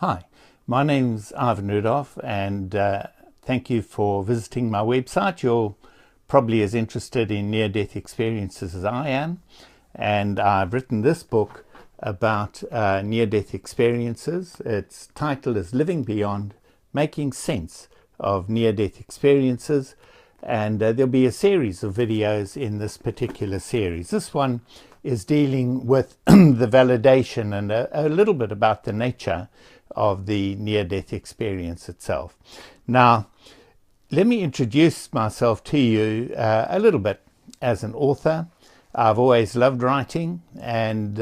Hi, my name's Ivan Rudolph, and thank you for visiting my website. You're probably as interested in near-death experiences as I am, and I've written this book about near-death experiences. Its title is Living Beyond: Making Sense of Near-Death Experiences, and there'll be a series of videos in this particular series. This one is dealing with the validation and a little bit about the nature of the near-death experience itself. Now, let me introduce myself to you a little bit as an author. I've always loved writing, and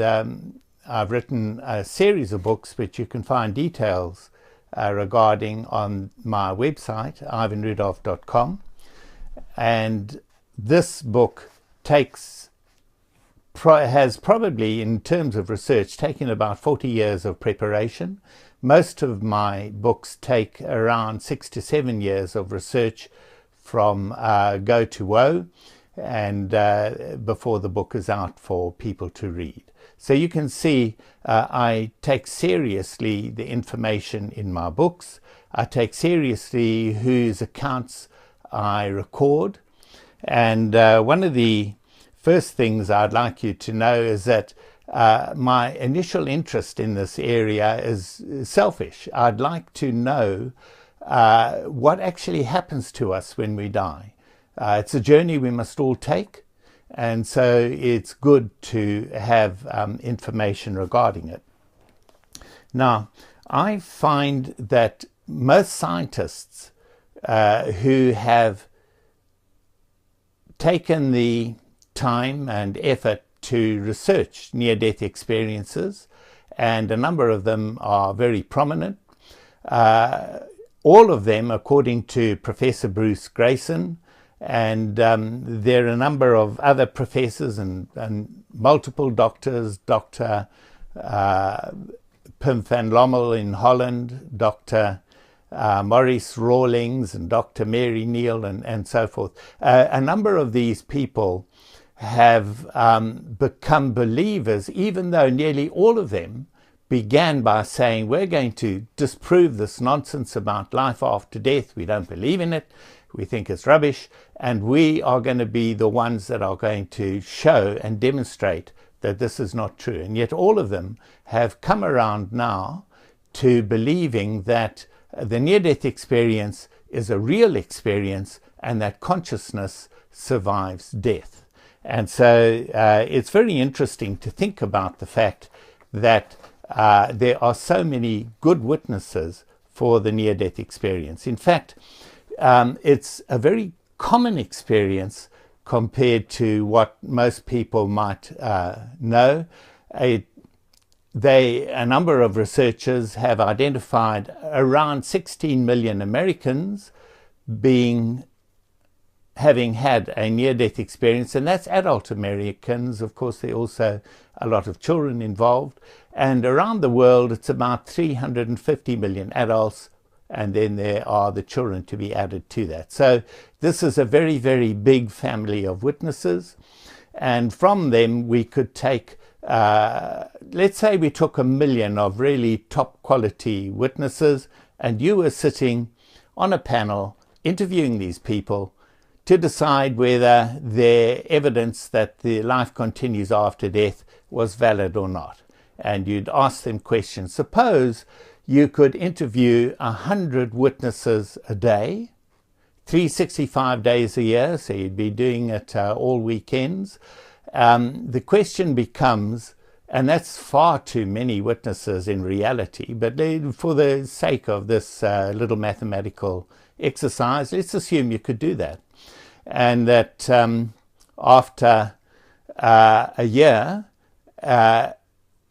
I've written a series of books which you can find details regarding on my website, ivanrudolph.com. And this book has probably, in terms of research, taken about 40 years of preparation. Most of my books take around 6 to 7 years of research from go to woe, and before the book is out for people to read. So you can see I take seriously the information in my books. I take seriously whose accounts I record. And one of the first things I'd like you to know is that my initial interest in this area is selfish. I'd like to know what actually happens to us when we die. It's a journey we must all take, and so it's good to have information regarding it. Now, I find that most scientists who have taken the time and effort to research near-death experiences, and a number of them are very prominent. All of them, according to Professor Bruce Greyson, and there are a number of other professors and multiple doctors, Dr. Pim van Lommel in Holland, Dr. Maurice Rawlings and Dr. Mary Neal and so forth. A number of these people have become believers, even though nearly all of them began by saying, we're going to disprove this nonsense about life after death. We don't believe in it. We think it's rubbish. And we are going to be the ones that are going to show and demonstrate that this is not true. And yet all of them have come around now to believing that the near-death experience is a real experience and that consciousness survives death. And so it's very interesting to think about the fact that there are so many good witnesses for the near-death experience. In fact, it's a very common experience compared to what most people might know. A number of researchers have identified around 16 million Americans having had a near-death experience, and that's adult Americans. Of course, there are also a lot of children involved, and around the world it's about 350 million adults, and then there are the children to be added to that. So this is a very, very big family of witnesses, and from them we could take, let's say we took 1 million of really top quality witnesses, and you were sitting on a panel interviewing these people to decide whether their evidence that the life continues after death was valid or not. And you'd ask them questions. Suppose you could interview 100 witnesses a day, 365 days a year, so you'd be doing it all weekends. The question becomes, and that's far too many witnesses in reality, but for the sake of this little mathematical exercise, let's assume you could do that. And that after a year,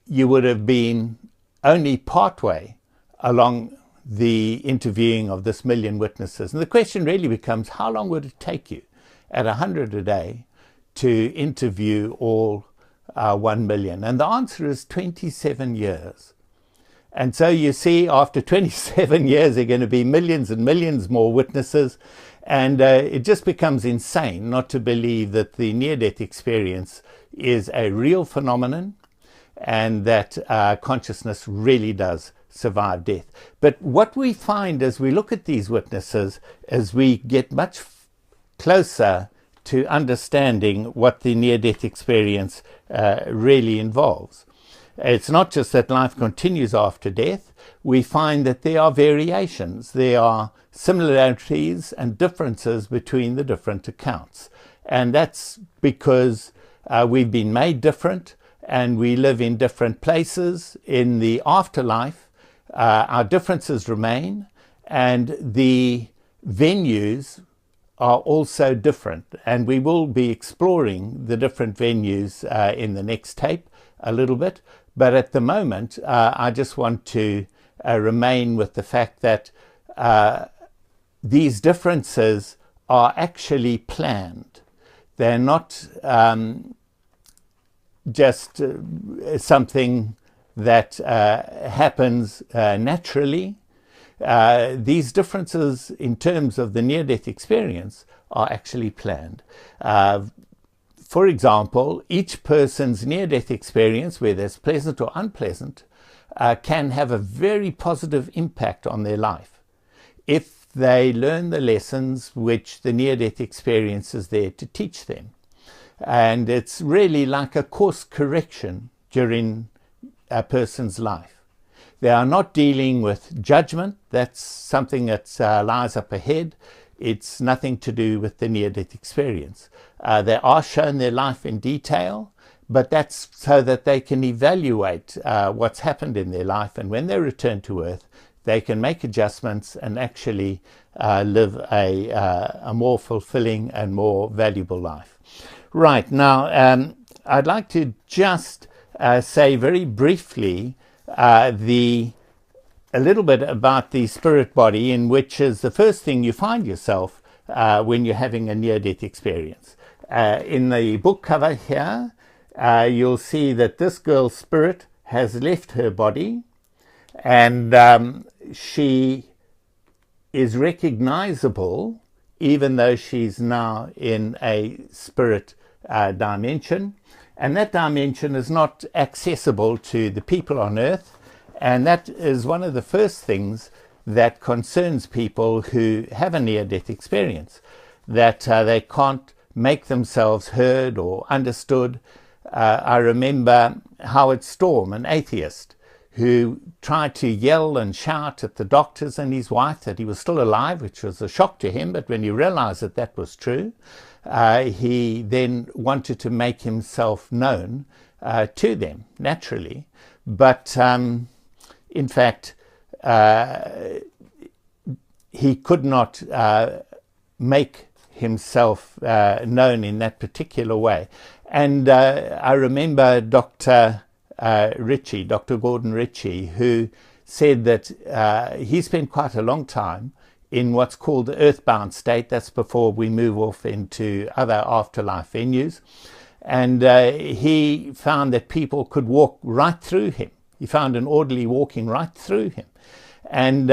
you would have been only partway along the interviewing of this 1 million witnesses. And the question really becomes, how long would it take you at 100 a day to interview all 1 million? And the answer is 27 years. And so you see, after 27 years, there are going to be millions and millions more witnesses. And it just becomes insane not to believe that the near-death experience is a real phenomenon and that consciousness really does survive death. But what we find as we look at these witnesses, as we get much closer to understanding what the near-death experience really involves. It's not just that life continues after death. We find that there are variations. There are similarities and differences between the different accounts. And that's because we've been made different and we live in different places. In the afterlife, our differences remain, and the venues are also different, and we will be exploring the different venues in the next tape a little bit. But at the moment, I just want to remain with the fact that these differences are actually planned. They're not just something that happens naturally. These differences in terms of the near-death experience are actually planned. For example, each person's near-death experience, whether it's pleasant or unpleasant, can have a very positive impact on their life if they learn the lessons which the near-death experience is there to teach them. And it's really like a course correction during a person's life. They are not dealing with judgment. That's something that lies up ahead. It's nothing to do with the near-death experience. They are shown their life in detail, but that's so that they can evaluate what's happened in their life, and when they return to Earth, they can make adjustments and actually live a more fulfilling and more valuable life. Right, now I'd like to just say very briefly a little bit about the spirit body, in which is the first thing you find yourself when you're having a near-death experience. In the book cover here, you'll see that this girl's spirit has left her body, and she is recognizable even though she's now in a spirit dimension. And that dimension is not accessible to the people on Earth. And that is one of the first things that concerns people who have a near-death experience, that they can't make themselves heard or understood. I remember Howard Storm, an atheist, who tried to yell and shout at the doctors and his wife that he was still alive, which was a shock to him. But when he realized that that was true, he then wanted to make himself known to them, naturally. But in fact, he could not make himself known in that particular way. And I remember Dr. Gordon Ritchie, who said that he spent quite a long time in what's called the earthbound state. That's before we move off into other afterlife venues. And he found that people could walk right through him. He found an orderly walking right through him. And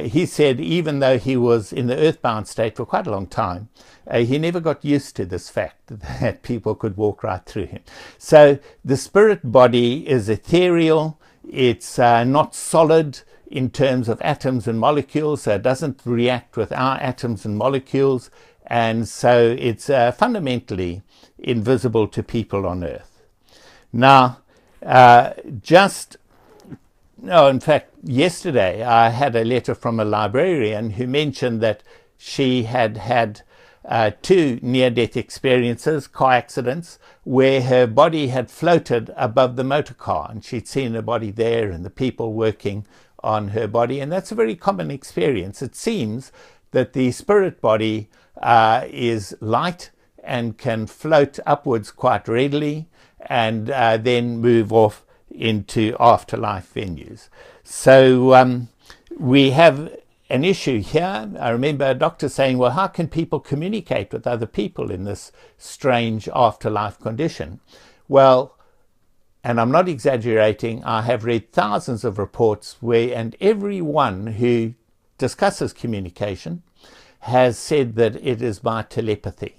he said even though he was in the earthbound state for quite a long time, he never got used to this fact that people could walk right through him. So the spirit body is ethereal. It's not solid in terms of atoms and molecules, so it doesn't react with our atoms and molecules, and so it's fundamentally invisible to people on Earth. Now, in fact, yesterday I had a letter from a librarian who mentioned that she had had 2 near-death experiences, car accidents, where her body had floated above the motor car, and she'd seen her body there and the people working on her body. And that's a very common experience. It seems that the spirit body is light and can float upwards quite readily, and then move off into afterlife venues. So we have an issue here. I remember a doctor saying, well, how can people communicate with other people in this strange afterlife condition? Well, and I'm not exaggerating, I have read thousands of reports and everyone who discusses communication has said that it is by telepathy.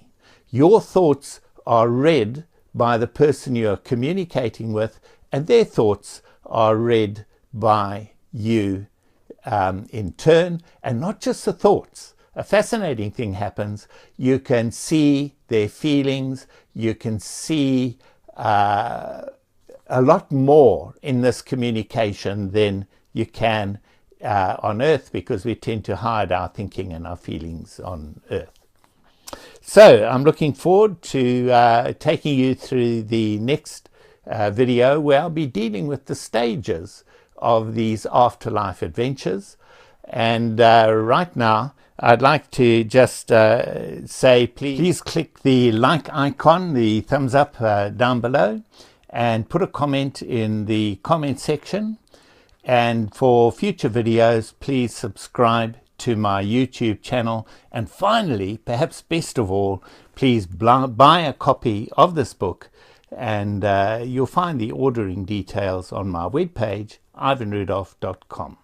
Your thoughts are read by the person you are communicating with, and their thoughts are read by you in turn, and not just the thoughts. A fascinating thing happens. You can see their feelings. You can see a lot more in this communication than you can on Earth, because we tend to hide our thinking and our feelings on Earth. So I'm looking forward to taking you through the next video, where I'll be dealing with the stages of these afterlife adventures. And right now I'd like to just say please click the like icon, the thumbs up down below, and put a comment in the comment section. And for future videos, please subscribe to my YouTube channel. And finally, perhaps best of all, please buy a copy of this book, and you'll find the ordering details on my webpage, ivanrudolph.com.